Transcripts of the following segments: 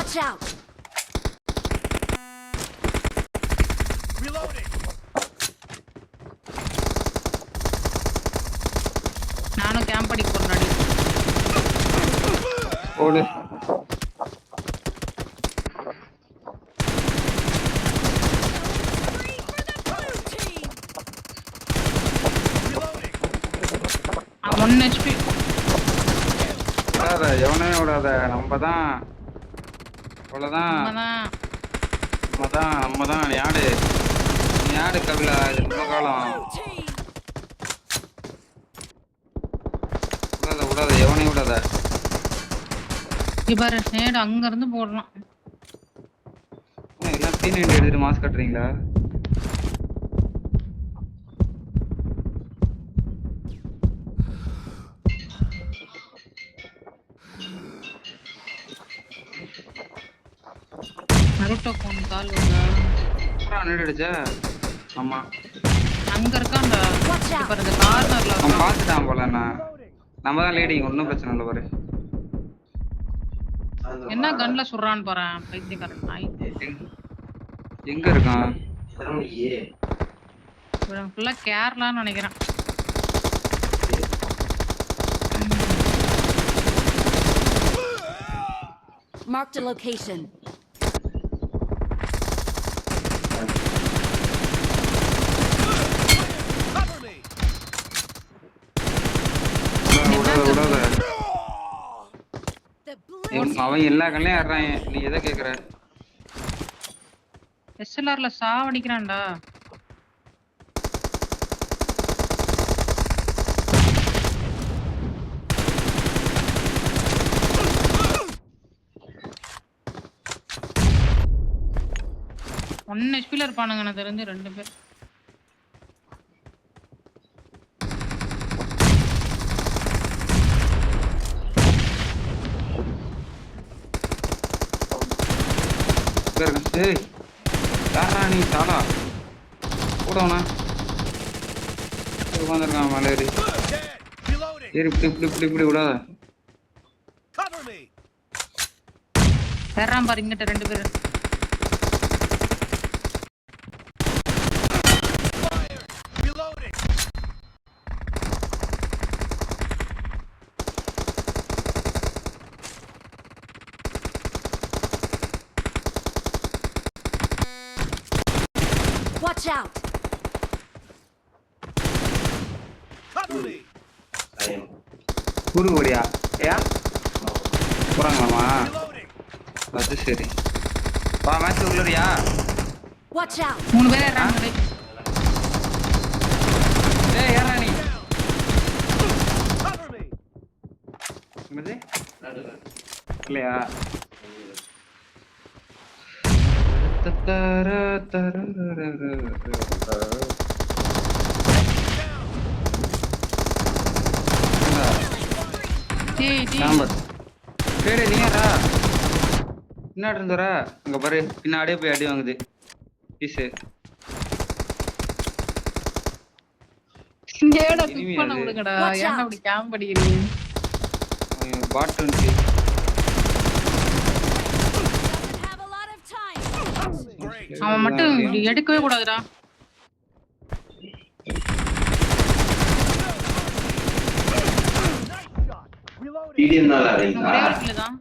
Watch out! Reloading. நானும் camp அடிக்க போறேன். ஓடு. அவன் 1 HP. விடாத, எவனையும் விடாத. நம்மதான் அவ்வளவுதான். நம்மதான் நீ ஆடு கபிலா. இது ரொம்ப காலம். விடாத, எவனையும் விடாத. பாரு நேடு அங்க இருந்து போடலாம். எல்லாம் P90 எடுத்துட்டு மாஸ்க் கட்டுறீங்களா? நருட்டோ போன் கால் வருதா? நின்றுடுச்சா? ஆமா, அங்க இருக்கான்டா. இப்ப இந்த கார்னர்ல அவன் பார்த்துட்டான் போல. நம்ம தான் லீடிங், ஒன்றும் பிரச்சனை இல்லை பாரு. என்ன கன்ல சுடுறான்னு பாறேன். பைத்தியக்காரன் நாய். எங்க இருக்கான்? இவன் ஃபுல்லா கேரளான்னு நினைக்கிறேன். Marked a location. விடாத. The blue அவன் எல்லா கல்லையும் ஆடுறான். நீ எதை கேக்குற? எஸ்எல்ஆர்ல சாவடிக்கிறான்டா. ஒன்னு ஹெச்பில இருப்பானுங்க எனக்கு தெரிஞ்சு 2 பேர். ஏய், யாரா நீ? சாலா கூடவனா உட்காந்துருக்கான் மேலே ஏறி. இப்படி விடாத. ஏறான் பாரு இங்கிட்ட 2 பேர். Watch out! குருவடியா? ஏயா போறாங்களாமா? அது சரி. வா, மேட்ச் உள்ளறியா? Watch out! 3 பேர் ஏறாங்க. ஏய், ஏறா நீ. என்னது? இல்லையா? நீ யாரா? பின்னாடி இருந்தரா? அங்க பாரு, பின்னாடியே போய் அடி வாங்குது பீஸு. ஏடா குக் பண்ண விடுங்கடா. ஏன்டா அப்படி கேம்ப் அடிக்கிறீங்க? பாட் வந்து அவன் மட்டும் இப்படி எடுக்கவே கூடாதுடா. ஒரே ஒரு கில் தான்.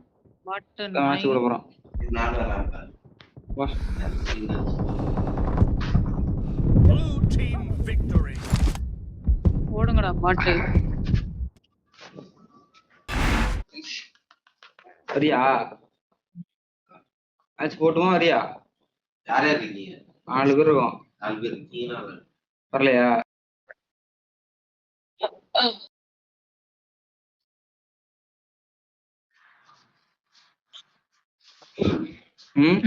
பாட் மேட்ச் கூட போறோம். வா. Blue team victory. ஓடுங்கடா பாட். சரியா? மேட்ச் போட்டுமா வரியா? யாரா இருக்கீங்க? 4 பேர் இருக்கோம். 4 பேர் இருக்கீங்களா? வரலையா? ம்